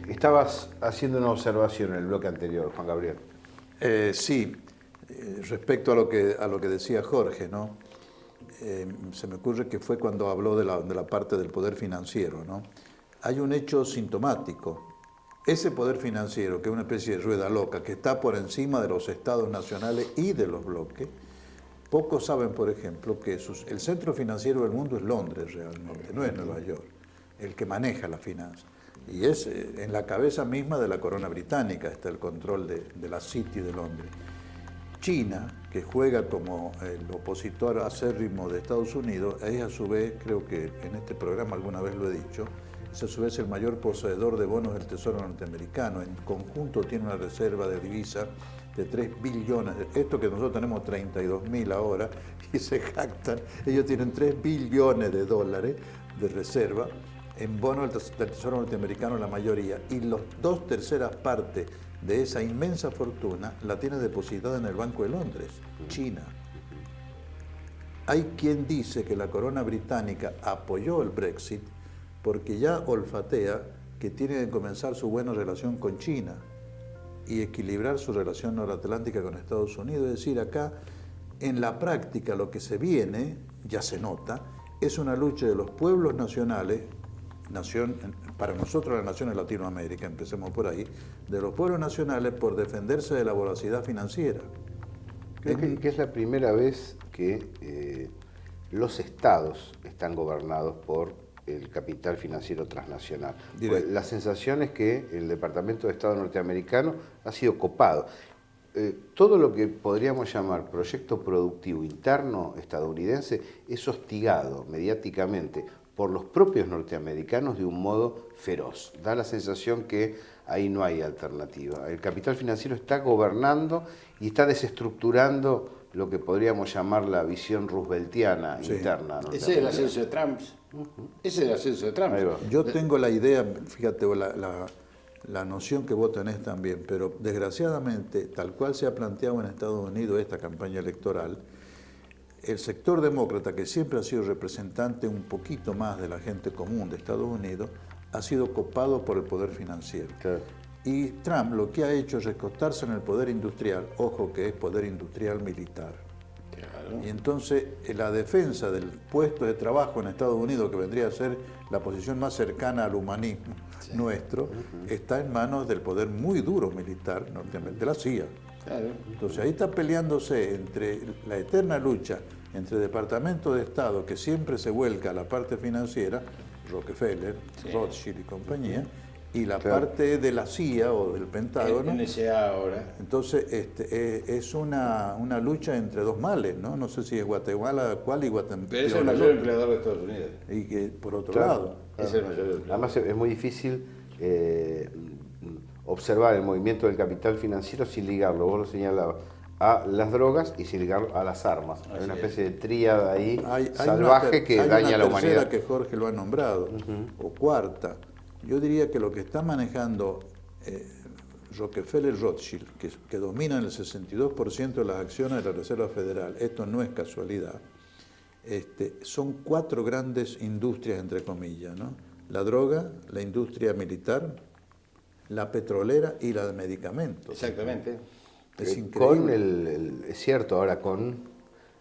Estabas haciendo una observación en el bloque anterior, Juan Gabriel. Sí, respecto a lo que decía Jorge, ¿no? Se me ocurre que fue cuando habló de la parte del poder financiero, ¿no? Hay un hecho sintomático. Ese poder financiero, que es una especie de rueda loca, que está por encima de los estados nacionales y de los bloques, pocos saben, por ejemplo, que el centro financiero del mundo es Londres realmente, no es Nueva York, el que maneja la finanza. Y es en la cabeza misma de la corona británica está el control de la City de Londres. China, que juega como el opositor acérrimo de Estados Unidos, es a su vez, creo que en este programa alguna vez lo he dicho, es a su vez el mayor poseedor de bonos del Tesoro norteamericano. En conjunto tiene una reserva de divisa de 3 billones. Esto que nosotros tenemos 32.000 ahora y se jactan, ellos tienen 3 billones de dólares de reserva en bonos del Tesoro norteamericano la mayoría, y las 2/3 partes de esa inmensa fortuna la tiene depositada en el Banco de Londres, China. Hay quien dice que la corona británica apoyó el Brexit porque ya olfatea que tiene que comenzar su buena relación con China y equilibrar su relación noratlántica con Estados Unidos. Es decir, acá en la práctica lo que se viene, ya se nota, es una lucha de los pueblos nacionales, para nosotros las naciones de Latinoamérica, empecemos por ahí, de los pueblos nacionales por defenderse de la voracidad financiera. Creo que es la primera vez que los estados están gobernados por el capital financiero transnacional. Pues la sensación es que el Departamento de Estado norteamericano ha sido copado. Todo lo que podríamos llamar proyecto productivo interno estadounidense es hostigado mediáticamente por los propios norteamericanos de un modo feroz. Da la sensación que ahí no hay alternativa. El capital financiero está gobernando y está desestructurando lo que podríamos llamar la visión rooseveltiana interna. Ese es el ascenso de Trump. Ese es el ascenso de Trump. Yo tengo la idea, fíjate, la noción que vos tenés también, pero desgraciadamente, tal cual se ha planteado en Estados Unidos esta campaña electoral, el sector demócrata, que siempre ha sido representante un poquito más de la gente común de Estados Unidos, ha sido copado por el poder financiero. Claro. Y Trump lo que ha hecho es recostarse en el poder industrial, ojo que es poder industrial militar. Claro. Y entonces la defensa del puesto de trabajo en Estados Unidos, que vendría a ser la posición más cercana al humanismo nuestro, está en manos del poder muy duro militar norteamericano, de la CIA. Claro. Entonces ahí está peleándose entre la eterna lucha entre Departamento de Estado, que siempre se vuelca a la parte financiera, Rockefeller, Rothschild y compañía, y la parte de la CIA o del Pentágono. NSA ahora. Entonces es una lucha entre dos males, ¿no? No sé si es Guatemala cuál y Guatemala. Pero es el mayor empleador de Estados Unidos. Y que por otro lado. Es el mayor empleador. Además es muy difícil observar el movimiento del capital financiero sin ligarlo, vos lo señalabas, a las drogas y sin ligarlo a las armas. Hay una especie de tríada ahí salvaje que daña a la humanidad. Hay una tercera que Jorge lo ha nombrado, o cuarta. Yo diría que lo que está manejando Rockefeller Rothschild, que dominan el 62% de las acciones de la Reserva Federal, esto no es casualidad, son 4 grandes industrias, entre comillas, ¿no? La droga, la industria militar, la petrolera y la de medicamentos. Exactamente. Es increíble. Es cierto, ahora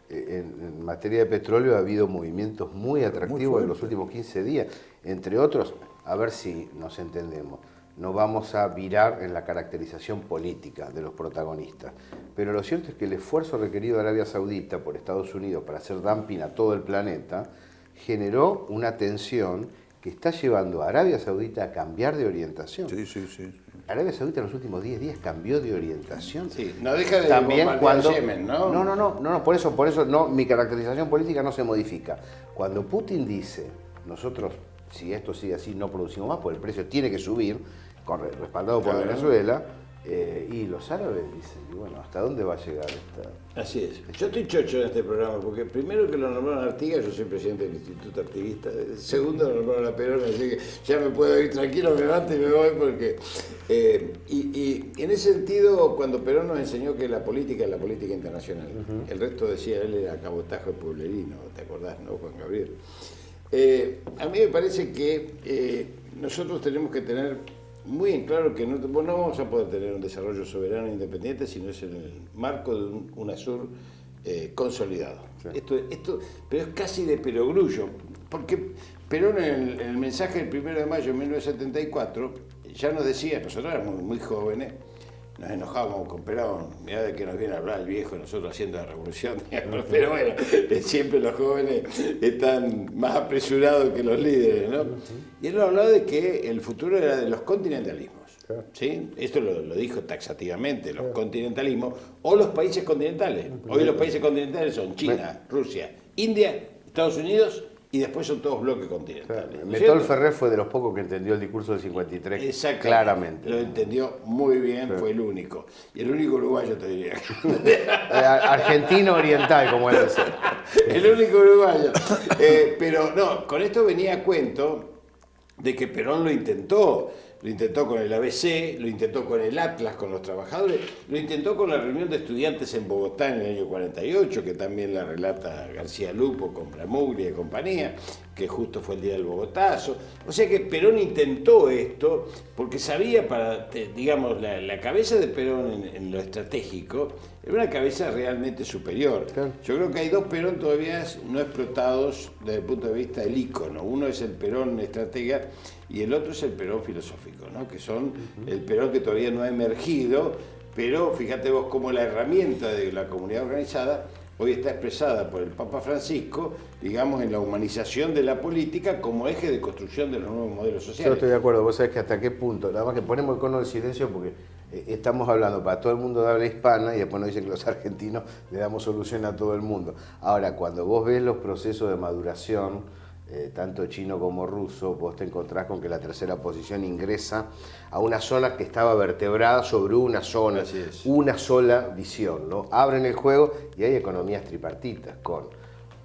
en materia de petróleo ha habido movimientos muy atractivos en los últimos 15 días. Entre otros, a ver si nos entendemos, no vamos a virar en la caracterización política de los protagonistas, pero lo cierto es que el esfuerzo requerido de Arabia Saudita por Estados Unidos para hacer dumping a todo el planeta generó una tensión que está llevando a Arabia Saudita a cambiar de orientación. Sí. Arabia Saudita en los últimos 10 días cambió de orientación. Sí, no deja de también cuando Yemen, ¿no? No, por eso no, mi caracterización política no se modifica. Cuando Putin dice, nosotros, si esto sigue así, no producimos más, porque el precio tiene que subir, respaldado por Venezuela, y los árabes dicen, y bueno, ¿hasta dónde va a llegar esta? Así es. Yo estoy chocho en este programa, porque primero que lo nombraron Artigas, yo soy presidente del Instituto Artiguista, segundo lo nombraron a Perón, así que ya me puedo ir tranquilo, me levanto y me voy, porque... y en ese sentido, cuando Perón nos enseñó que la política es la política internacional, el resto decía él era cabotaje pueblerino, ¿te acordás, no, Juan Gabriel? A mí me parece que nosotros tenemos que tener muy en claro que no vamos a poder tener un desarrollo soberano e independiente si no es en el marco de un UNASUR consolidado. Sí. Pero es casi de perogrullo, porque Perón en el mensaje del 1 de mayo de 1974 ya nos decía, nosotros éramos muy jóvenes, nos enojábamos con Perón, mirá de que nos viene a hablar el viejo, nosotros haciendo la revolución, digamos, pero bueno, siempre los jóvenes están más apresurados que los líderes, ¿no? Y él nos hablaba de que el futuro era de los continentalismos, ¿sí? Esto lo dijo taxativamente, los continentalismos o los países continentales. Hoy los países continentales son China, Rusia, India, Estados Unidos, y después son todos bloques continentales. ¿No? Metol Ferrer fue de los pocos que entendió el discurso del 53 claramente. Lo entendió muy bien, sí. Fue el único. Y el único uruguayo, te diría. Argentino oriental, como él decía. El único uruguayo. Pero no, con esto venía a cuento de que Perón lo intentó con el ABC, lo intentó con el Atlas, con los trabajadores, lo intentó con la reunión de estudiantes en Bogotá en el año 48, que también la relata García Lupo con Bramuglia y compañía, que justo fue el día del Bogotazo. O sea que Perón intentó esto porque sabía, digamos, la cabeza de Perón en lo estratégico era una cabeza realmente superior. Claro. Yo creo que hay dos Perón todavía no explotados desde el punto de vista del ícono. Uno es el Perón estratega y el otro es el Perón filosófico, ¿no? Que son el Perón que todavía no ha emergido, pero fíjate vos cómo la herramienta de la comunidad organizada hoy está expresada por el Papa Francisco, digamos, en la humanización de la política como eje de construcción de los nuevos modelos sociales. Yo estoy de acuerdo, vos sabés que hasta qué punto, nada más que ponemos el cono de silencio porque estamos hablando para todo el mundo de habla hispana y después nos dicen que los argentinos le damos solución a todo el mundo. Ahora, cuando vos ves los procesos de maduración, tanto chino como ruso, vos te encontrás con que la tercera posición ingresa a una zona que estaba vertebrada sobre una zona, una sola visión, ¿no? Abren el juego y hay economías tripartitas con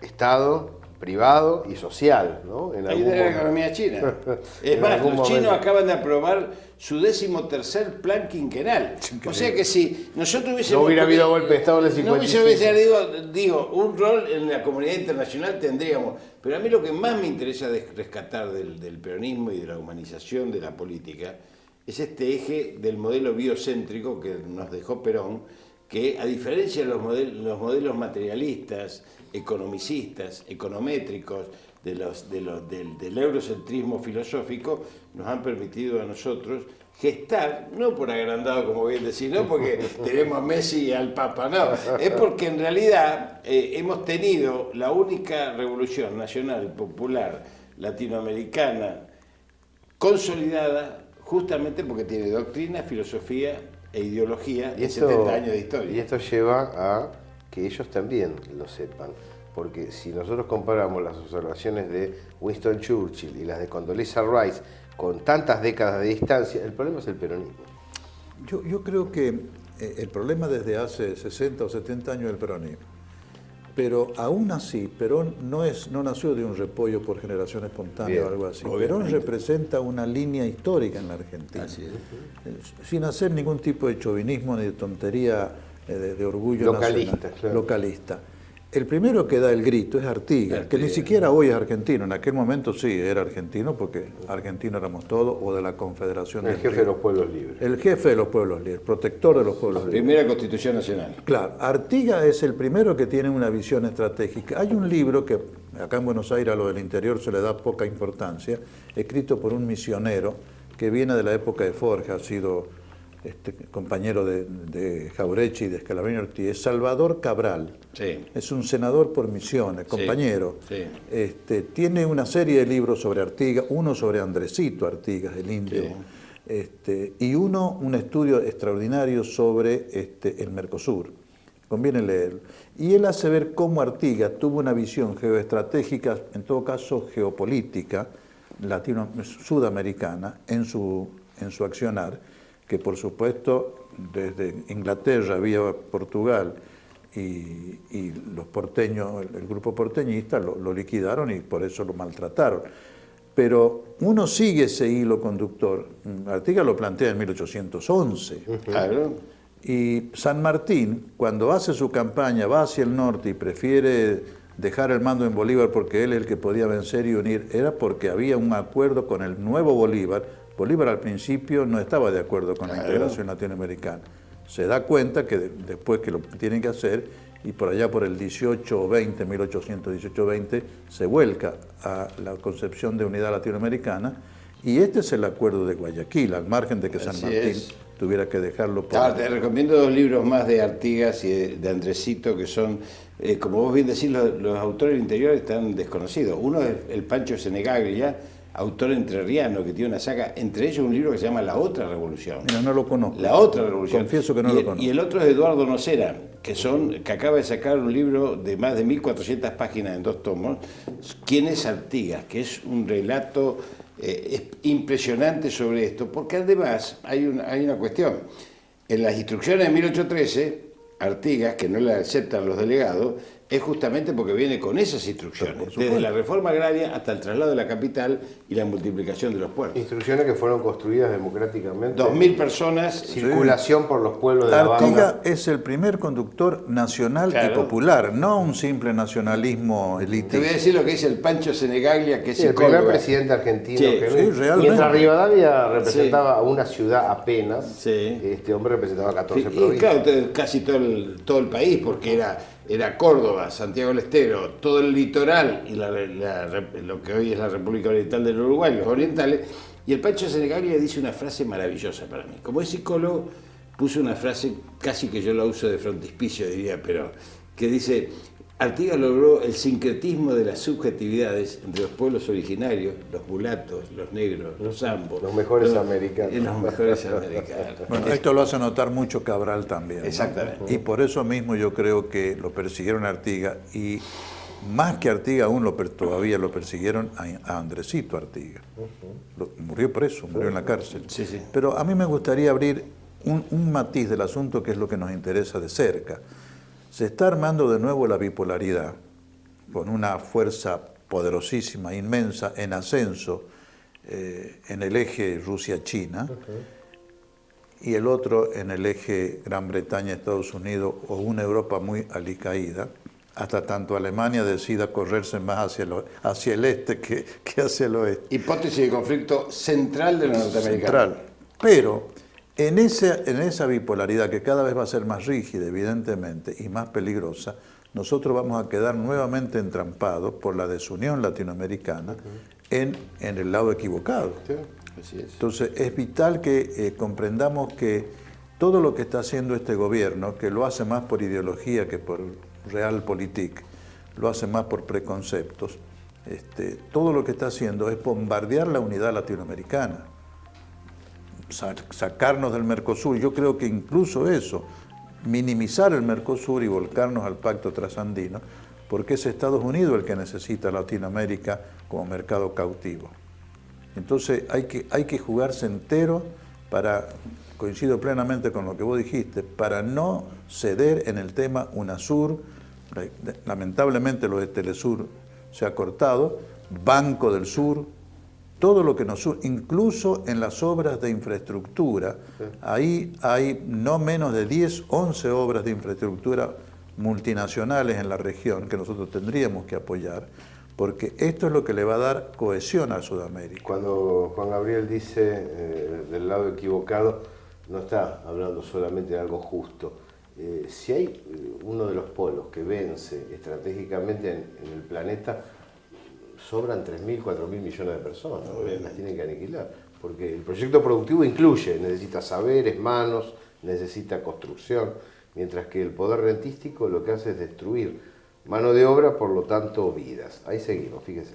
Estado, privado y social, ¿no? Ahí de la economía china. Es más, los chinos acaban de aprobar su 13º plan quinquenal. O sea que si nosotros hubiésemos... No hubiera habido golpe de Estado en el 55. No hubiese, digo, un rol en la comunidad internacional tendríamos. Pero a mí lo que más me interesa rescatar del peronismo y de la humanización de la política es este eje del modelo biocéntrico que nos dejó Perón, que a diferencia de los modelos materialistas, economicistas, econométricos, del eurocentrismo filosófico, nos han permitido a nosotros gestar, no por agrandado como bien decís, no porque tenemos a Messi y al Papa, no, es porque en realidad hemos tenido la única revolución nacional, popular, latinoamericana, consolidada, justamente porque tiene doctrina, filosofía e ideología y 70 años de historia. Y esto lleva a que ellos también lo sepan, porque si nosotros comparamos las observaciones de Winston Churchill y las de Condoleezza Rice con tantas décadas de distancia, el problema es el peronismo. Yo creo que el problema desde hace 60 o 70 años es el peronismo, pero aún así Perón no nació de un repollo por generación espontánea o algo así. Obviamente. Perón representa una línea histórica en la Argentina, así es. Sin hacer ningún tipo de chauvinismo ni de tontería de orgullo nacional, claro. Localista. El primero que da el grito es Artigas, que ni siquiera hoy es argentino, en aquel momento sí era argentino, porque argentino éramos todos, o de la Confederación del jefe de los pueblos libres. El jefe de los pueblos libres, protector de los pueblos libres. Primera Constitución Nacional. Claro, Artigas es el primero que tiene una visión estratégica. Hay un libro que acá en Buenos Aires a lo del interior se le da poca importancia, escrito por un misionero que viene de la época de Forja, ha sido compañero de Jaurechi y de Scalabrini Ortiz, Salvador Cabral. Sí. Es un senador por Misiones, compañero. Sí. Sí. Tiene una serie de libros sobre Artigas, uno sobre Andresito Artigas, el indio, sí. Y un estudio extraordinario sobre el Mercosur. Conviene leerlo. Y él hace ver cómo Artigas tuvo una visión geoestratégica, en todo caso geopolítica, sudamericana, en su accionar, que por supuesto desde Inglaterra vía Portugal y los porteños, el grupo porteñista lo liquidaron y por eso lo maltrataron. Pero uno sigue ese hilo conductor. Artigas lo plantea en 1811. Claro. Y San Martín, cuando hace su campaña, va hacia el norte y prefiere dejar el mando en Bolívar porque él es el que podía vencer y unir, era porque había un acuerdo con el nuevo Bolívar. Bolívar al principio no estaba de acuerdo con la integración latinoamericana. Se da cuenta que después que lo tienen que hacer, y por allá por el 1820, 1818-20, se vuelca a la concepción de unidad latinoamericana, y este es el acuerdo de Guayaquil, al margen de que San Martín tuviera que dejarlo por... Te recomiendo 2 libros más de Artigas y de Andresito, que son, como vos bien decís, los autores del interior están desconocidos. Uno es el Pancho Senegaglia, autor entrerriano, que tiene una saga, entre ellos un libro que se llama La Otra Revolución. Mira, no lo conozco. La Otra Revolución. Confieso que no lo conozco. Y el otro es Eduardo Nocera, que acaba de sacar un libro de más de 1400 páginas en 2 tomos, ¿Quién es Artigas?, que es un relato impresionante sobre esto, porque además hay una cuestión. En las instrucciones de 1813, Artigas, que no le aceptan los delegados, es justamente porque viene con esas instrucciones, desde la reforma agraria hasta el traslado de la capital y la multiplicación de los pueblos. Instrucciones que fueron construidas democráticamente. 2000 personas. Circulación por los pueblos de la banda. Artigas es el primer conductor nacional y popular, no un simple nacionalismo elitista. Te voy a decir lo que dice el Pancho Senegaglia, que es el primer presidente argentino. realmente. Mientras Rivadavia representaba a una ciudad apenas, Sí. Este hombre representaba 14 Y provincias. claro, casi todo el país, porque era Córdoba, Santiago del Estero, todo el litoral y lo que hoy es la República Oriental del Uruguay, los orientales. Y el Pancho Senegaglia dice una frase maravillosa para mí. Como es psicólogo, puso una frase casi que yo la uso de frontispicio, diría, pero que dice: Artigas logró el sincretismo de las subjetividades entre los pueblos originarios, los mulatos, los negros, los zambos. Los mejores americanos. Los mejores americanos. Bueno, esto lo hace notar mucho Cabral también, ¿no? Exactamente. Y por eso mismo yo creo que lo persiguieron a Artigas, y más que Artigas aún todavía lo persiguieron a Andresito Artigas. Murió preso, murió en la cárcel. Sí, sí. Pero a mí me gustaría abrir un matiz del asunto, que es lo que nos interesa de cerca. Se está armando de nuevo la bipolaridad, con una fuerza poderosísima, inmensa, en ascenso, en el eje Rusia-China, y el otro en el eje Gran Bretaña-Estados Unidos, o una Europa muy alicaída, hasta tanto Alemania decida correrse más hacia el este que hacia el oeste. Hipótesis de conflicto central de los norteamericanos. Central. Pero en esa bipolaridad, que cada vez va a ser más rígida, evidentemente, y más peligrosa, nosotros vamos a quedar nuevamente entrampados por la desunión latinoamericana en el lado equivocado. Sí. Así es. Entonces, es vital que comprendamos que todo lo que está haciendo este gobierno, que lo hace más por ideología que por realpolitik, lo hace más por preconceptos, todo lo que está haciendo es bombardear la unidad latinoamericana, sacarnos del Mercosur. Yo creo que incluso eso, minimizar el Mercosur y volcarnos al pacto trasandino, porque es Estados Unidos el que necesita Latinoamérica como mercado cautivo. Entonces hay que jugarse entero para, coincido plenamente con lo que vos dijiste, para no ceder en el tema UNASUR. Lamentablemente lo de Telesur se ha cortado, Banco del Sur, todo lo que nos une, incluso en las obras de infraestructura. Ahí hay no menos de 10, 11 obras de infraestructura multinacionales en la región que nosotros tendríamos que apoyar, porque esto es lo que le va a dar cohesión a Sudamérica. Cuando Juan Gabriel dice del lado equivocado, no está hablando solamente de algo justo. Si hay uno de los polos que vence estratégicamente en el planeta, sobran 3.000, 4.000 millones de personas, las tienen que aniquilar, porque el proyecto productivo necesita saberes, manos, necesita construcción, mientras que el poder rentístico lo que hace es destruir mano de obra, por lo tanto vidas. Ahí seguimos, fíjese.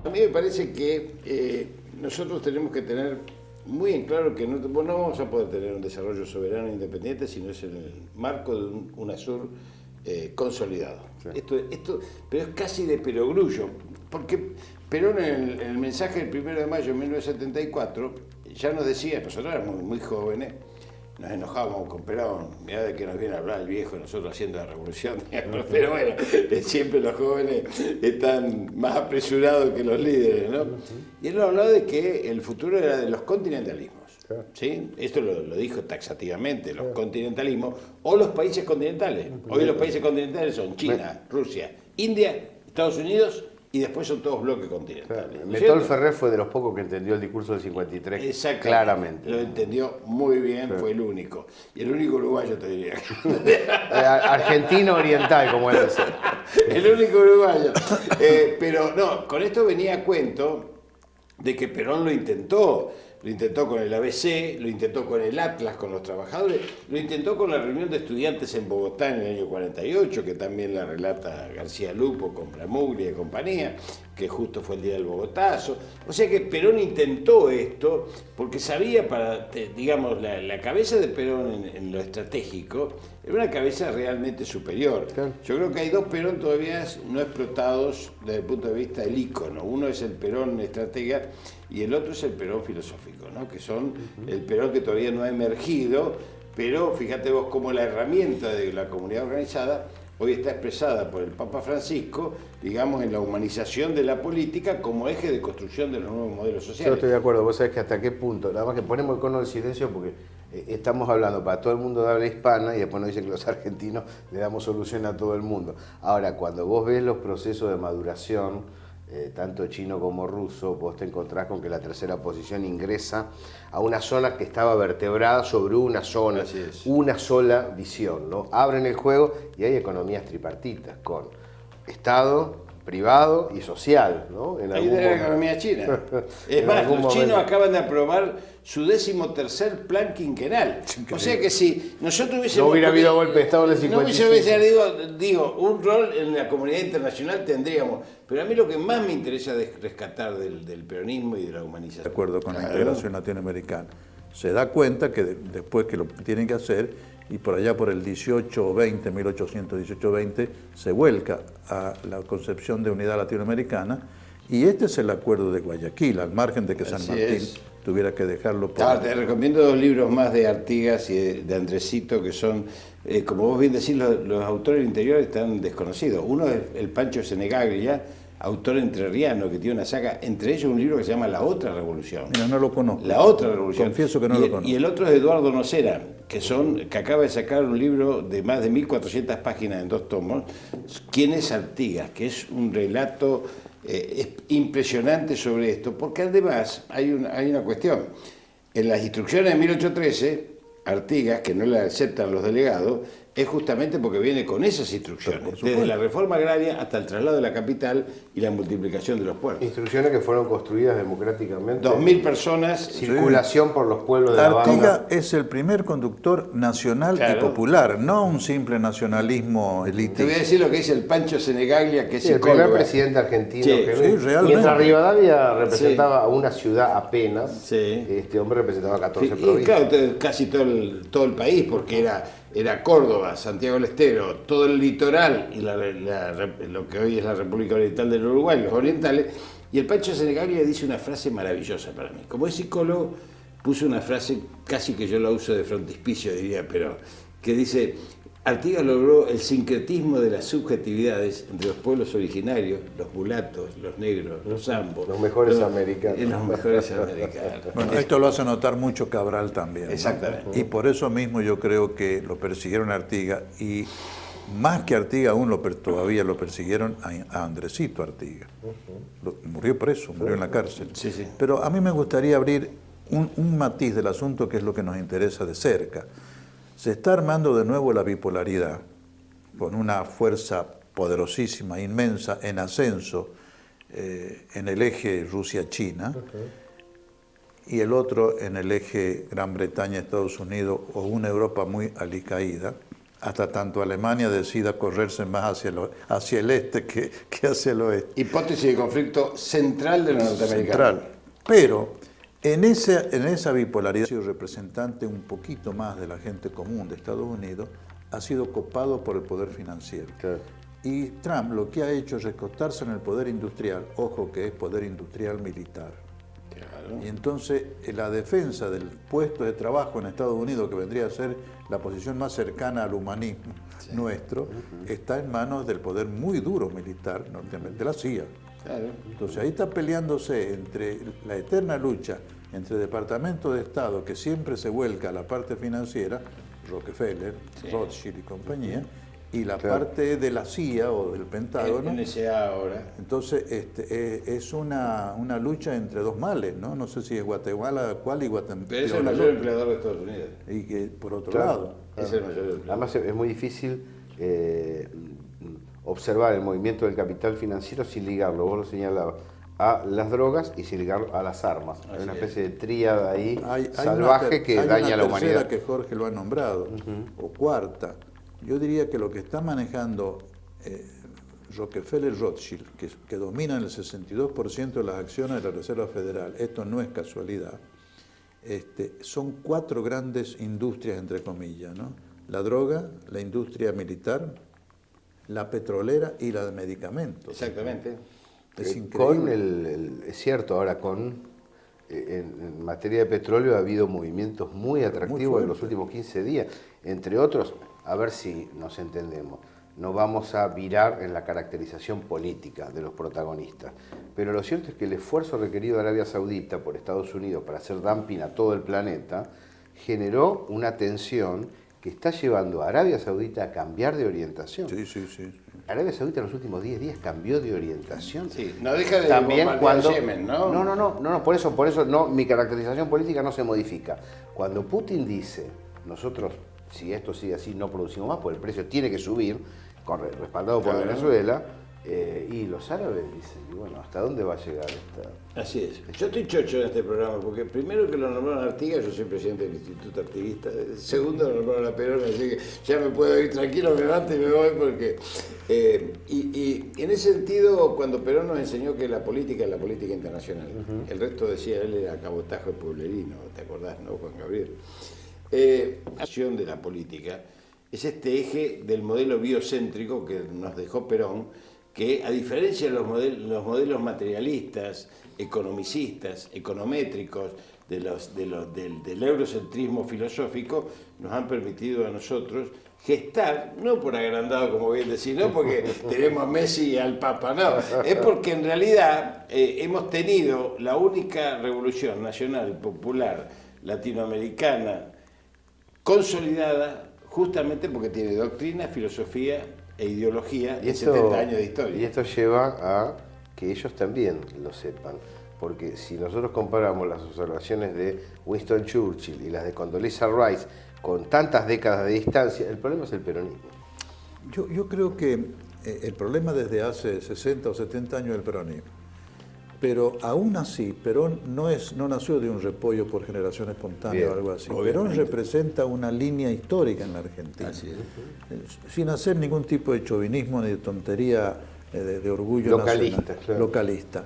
A mí me parece que nosotros tenemos que tener muy en claro que no vamos a poder tener un desarrollo soberano e independiente si no es en el marco de un UNASUR consolidado. Sí. Esto, pero es casi de perogrullo, porque Perón en el mensaje del 1 de mayo de 1974 ya nos decía, nosotros éramos muy jóvenes, nos enojábamos con Perón, mirá de que nos viene a hablar el viejo, nosotros haciendo la revolución, pero bueno, siempre los jóvenes están más apresurados que los líderes, ¿no? Y él nos hablaba de que el futuro era de los continentalismos. Claro. ¿Sí? Esto lo dijo taxativamente, los continentalismos o los países continentales. Hoy los países continentales son China, Rusia, India, Estados Unidos y después son todos bloques continentales. Claro. ¿No es Metol cierto? Ferrer fue de los pocos que entendió el discurso del 53 Exactamente. claramente. Lo entendió muy bien, fue el único. Y el único uruguayo, te diría. Argentino oriental, como él dice. El único uruguayo. Pero no, con esto venía a cuento de que Perón lo intentó con el ABC, lo intentó con el Atlas, con los trabajadores, lo intentó con la reunión de estudiantes en Bogotá en el año 48, que también la relata García Lupo con Pramuglia y compañía, que justo fue el día del Bogotazo. O sea que Perón intentó esto porque sabía, digamos, la cabeza de Perón en lo estratégico era una cabeza realmente superior. Claro. Yo creo que hay dos Perón todavía no explotados desde el punto de vista del ícono. Uno es el Perón estratega y el otro es el Perón filosófico, ¿no? Que son el Perón que todavía no ha emergido, pero fíjate vos cómo la herramienta de la comunidad organizada hoy está expresada por el Papa Francisco, digamos, en la humanización de la política como eje de construcción de los nuevos modelos Yo sociales. estoy de acuerdo, vos sabés que hasta qué punto, nada más que ponemos el cono de silencio porque estamos hablando para todo el mundo de habla hispana y después nos dicen que los argentinos le damos solución a todo el mundo. Ahora, cuando vos ves los procesos de maduración, tanto chino como ruso, vos te encontrás con que la tercera posición ingresa a una zona que estaba vertebrada sobre una zona, Así es. una sola visión, ¿no? Abren el juego y hay economías tripartitas con Estado, privado y social, ¿no? En Ahí algún de la momento. economía china. Es En más, algún los chinos momento. acaban de aprobar su 13º plan quinquenal. O sea que si nosotros hubiésemos... No hubiera habido golpe de Estado en el No 55. hubiese, digo, un rol en la comunidad internacional tendríamos. Pero a mí lo que más me interesa rescatar del peronismo y de la humanización. De acuerdo con la Claro. integración latinoamericana. Se da cuenta que después que lo tienen que hacer, y por allá por el 1820, 1818-20, se vuelca a la concepción de unidad latinoamericana, y este es el acuerdo de Guayaquil, al margen de que San Así Martín es. tuviera que dejarlo por... Te recomiendo 2 libros más de Artigas y de Andresito, que son, como vos bien decís, los autores del interior están desconocidos. Uno es el Pancho Senegaglia, autor entrerriano, que tiene una saga, entre ellos un libro que se llama La Otra Revolución. Mira, no lo conozco. La Otra Revolución. Confieso que no lo conozco. Y el otro es Eduardo Nocera, que acaba de sacar un libro de más de 1400 páginas en 2 tomos, ¿Quién es Artigas?, que es un relato impresionante sobre esto, porque además hay una cuestión. En las instrucciones de 1813, Artigas, que no la aceptan los delegados, es justamente porque viene con esas instrucciones, desde la reforma agraria hasta el traslado de la capital y la multiplicación de los pueblos. Instrucciones que fueron construidas democráticamente. 2000 personas. Circulación por los pueblos de la banda. Artigas es el primer conductor nacional Claro. y popular, no un simple nacionalismo Te voy a elitista. decir lo que dice el Pancho Senegaglia, que es Sí, el primer psicólogo. presidente argentino Sí, que sí, ve. realmente. Mientras Rivadavia representaba a una ciudad apenas, Sí. este hombre representaba 14 Y provincias. claro, casi todo el país, porque era Córdoba, Santiago del Estero, todo el litoral y lo que hoy es la República Oriental del Uruguay, los orientales. Y el Pancho Senegaglia dice una frase maravillosa para mí. Como es psicólogo, puso una frase casi que yo la uso de frontispicio, diría, pero que dice: Artigas logró el sincretismo de las subjetividades entre los pueblos originarios, los mulatos, los negros, los zambos. Los mejores americanos. Los mejores americanos. Bueno, esto lo hace notar mucho Cabral también, ¿no? Exactamente. Y por eso mismo yo creo que lo persiguieron a Artigas, y más que a Artigas aún todavía lo persiguieron a Andresito Artigas. Murió preso, murió en la cárcel. Sí, sí. Pero a mí me gustaría abrir un matiz del asunto, que es lo que nos interesa de cerca. Se está armando de nuevo la bipolaridad, con una fuerza poderosísima, inmensa, en ascenso en el eje Rusia-China, y el otro en el eje Gran Bretaña-Estados Unidos, o una Europa muy alicaída, hasta tanto Alemania decida correrse más hacia el este que hacia el oeste. Hipótesis de conflicto central de los norteamericanos. Central. Pero en esa bipolaridad, el representante un poquito más de la gente común de Estados Unidos ha sido copado por el poder financiero. Claro. Y Trump lo que ha hecho es recostarse en el poder industrial, ojo que es poder industrial militar. Claro. Y entonces la defensa del puesto de trabajo en Estados Unidos, que vendría a ser la posición más cercana al humanismo nuestro, está en manos del poder muy duro militar norteamericano, de la CIA. Claro. Entonces ahí está peleándose entre la eterna lucha entre Departamento de Estado, que siempre se vuelca a la parte financiera, Rockefeller, Rothschild y compañía, y la parte de la CIA o del Pentágono. NSA ahora. Entonces, es una lucha entre dos males, ¿no? No sé si es Guatemala cuál y Guatemala. Pero es el mayor empleador de Estados Unidos. Y que, por otro lado. Es el mayor empleador. Además es muy difícil observar el movimiento del capital financiero sin ligarlo, vos lo señalabas, a las drogas y sin ligarlo a las armas. Hay una especie de tríada ahí salvaje que daña a la humanidad. Hay una tercera que Jorge lo ha nombrado, o cuarta. Yo diría que lo que está manejando Rockefeller Rothschild, que dominan el 62% de las acciones de la Reserva Federal, esto no es casualidad, son cuatro grandes industrias, entre comillas, ¿no? La droga, la industria militar, la petrolera y la de medicamentos. Exactamente. Es increíble. Es cierto, ahora en materia de petróleo ha habido movimientos muy atractivos en los últimos 15 días. Entre otros, a ver si nos entendemos, no vamos a virar en la caracterización política de los protagonistas, pero lo cierto es que el esfuerzo requerido de Arabia Saudita por Estados Unidos para hacer dumping a todo el planeta generó una tensión que está llevando a Arabia Saudita a cambiar de orientación. Sí. Arabia Saudita en los últimos 10 días cambió de orientación. Sí, no deja de también cuando Yemen, ¿no? No, por eso no, mi caracterización política no se modifica. Cuando Putin dice, nosotros, si esto sigue así, no producimos más, porque el precio tiene que subir, respaldado por Venezuela, y los árabes dicen, y bueno, ¿hasta dónde va a llegar esta? Así es. Yo estoy chocho en este programa, porque primero que lo nombraron Artigas, yo soy presidente del Instituto Artiguista, segundo lo nombraron a Perón, así que ya me puedo ir tranquilo, me levanto y me voy, porque... y en ese sentido, cuando Perón nos enseñó que la política es la política internacional, el resto decía él era cabotaje pueblerino, ¿te acordás, no, Juan Gabriel? La acción de la política es este eje del modelo biocéntrico que nos dejó Perón, que a diferencia de los modelos materialistas, economicistas, econométricos, del eurocentrismo filosófico, nos han permitido a nosotros gestar, no por agrandado como bien decir, no porque tenemos a Messi y al Papa, no, es porque en realidad hemos tenido la única revolución nacional, popular, latinoamericana, consolidada, justamente porque tiene doctrina, filosofía e ideología y 70 años de historia. Y esto lleva a que ellos también lo sepan, porque si nosotros comparamos las observaciones de Winston Churchill y las de Condoleezza Rice con tantas décadas de distancia, el problema es el peronismo. Yo creo que el problema desde hace 60 o 70 años es el peronismo. Pero aún así, Perón no nació de un repollo por generación espontánea o algo así. Perón representa una línea histórica en la Argentina. Así es. Sin hacer ningún tipo de chauvinismo ni de tontería de orgullo localista, nacional. claro. Localista.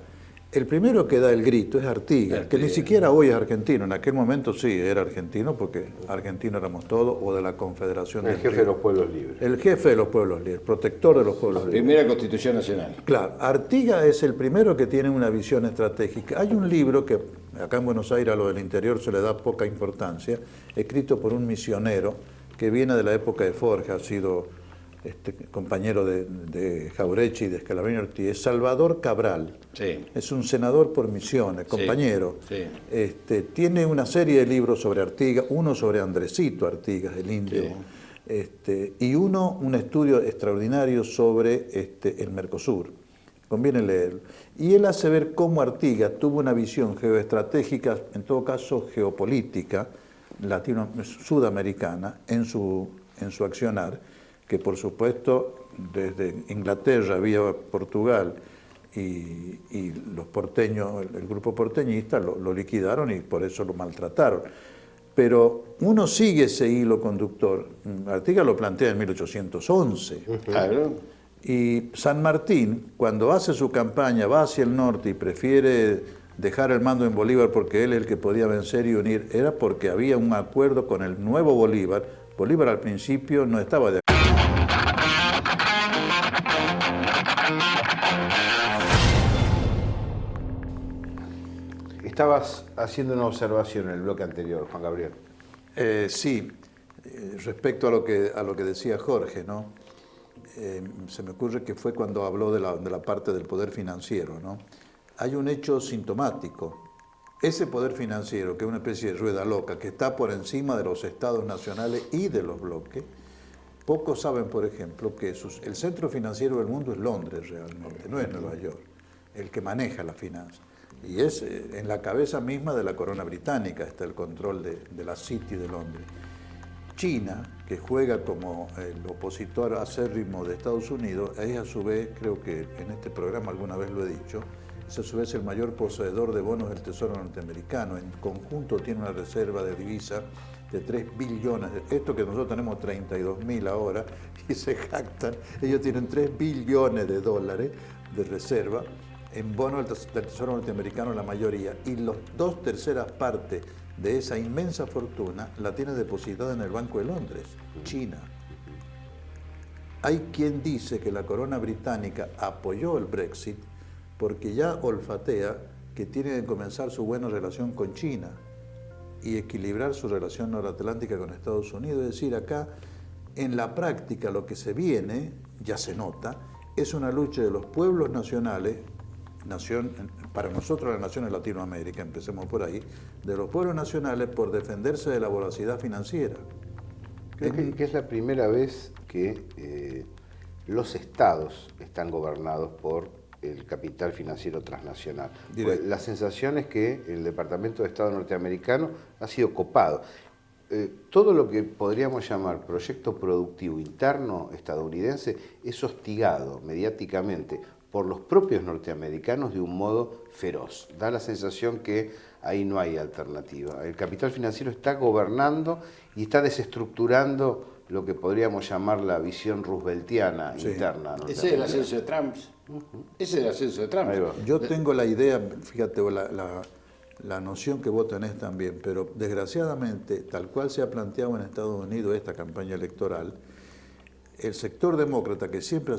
El primero que da el grito es Artigas, que ni siquiera hoy es argentino. En aquel momento sí era argentino, porque argentino éramos todos, o de la Confederación El jefe de los pueblos libres. El jefe de los pueblos libres, protector de los pueblos libres. Primera Constitución Nacional. Claro, Artigas es el primero que tiene una visión estratégica. Hay un libro que acá en Buenos Aires a lo del interior se le da poca importancia, escrito por un misionero que viene de la época de Forja, ha sido compañero de Jaureche y de Scalabrini Ortiz, es Salvador Cabral. Sí. Es un senador por Misiones, compañero. Sí. Tiene una serie de libros sobre Artigas, uno sobre Andresito Artigas, el indio, y un estudio extraordinario sobre el Mercosur. Conviene leerlo. Y él hace ver cómo Artigas tuvo una visión geoestratégica, en todo caso geopolítica, sudamericana, en su accionar, que por supuesto desde Inglaterra vía Portugal y los porteños, el grupo porteñista lo liquidaron y por eso lo maltrataron. Pero uno sigue ese hilo conductor. Artigas lo plantea en 1811. Claro. Y San Martín, cuando hace su campaña, va hacia el norte y prefiere dejar el mando en Bolívar porque él es el que podía vencer y unir, era porque había un acuerdo con el nuevo Bolívar. Bolívar al principio no estaba de acuerdo. Estabas haciendo una observación en el bloque anterior, Juan Gabriel. Sí, respecto a lo que decía Jorge, ¿no? Se me ocurre que fue cuando habló de la parte del poder financiero, ¿no? Hay un hecho sintomático ese poder financiero, que es una especie de rueda loca, que está por encima de los estados nacionales y de los bloques, pocos saben, por ejemplo, que el centro financiero del mundo es Londres realmente, no es Nueva York, el que maneja la finanza. Y es en la cabeza misma de la corona británica está el control de la City de Londres. China, que juega como el opositor acérrimo de Estados Unidos, es a su vez, creo que en este programa alguna vez lo he dicho, es a su vez el mayor poseedor de bonos del Tesoro norteamericano. En conjunto tiene una reserva de divisa de 3 billones. Esto que nosotros tenemos 32.000 ahora y se jactan, ellos tienen 3 billones de dólares de reserva en bonos del Tesoro norteamericano la mayoría, y las 2/3 partes de esa inmensa fortuna la tiene depositada en el Banco de Londres, China. Hay quien dice que la corona británica apoyó el Brexit porque ya olfatea que tiene que comenzar su buena relación con China y equilibrar su relación noratlántica con Estados Unidos. Es decir, acá en la práctica lo que se viene, ya se nota, es una lucha de los pueblos nacionales, para nosotros las naciones de Latinoamérica, empecemos por ahí, de los pueblos nacionales por defenderse de la voracidad financiera. Creo que es la primera vez que los estados están gobernados por el capital financiero transnacional. Pues la sensación es que el Departamento de Estado norteamericano ha sido copado. Todo lo que podríamos llamar proyecto productivo interno estadounidense es hostigado mediáticamente por los propios norteamericanos de un modo feroz. Da la sensación que ahí no hay alternativa. El capital financiero está gobernando y está desestructurando lo que podríamos llamar la visión rooseveltiana interna. Ese es el ascenso de Trump. Ese es el ascenso de Trump. Yo tengo la idea, fíjate, la noción que vos tenés también, pero desgraciadamente, tal cual se ha planteado en Estados Unidos esta campaña electoral, el sector demócrata, que siempre ha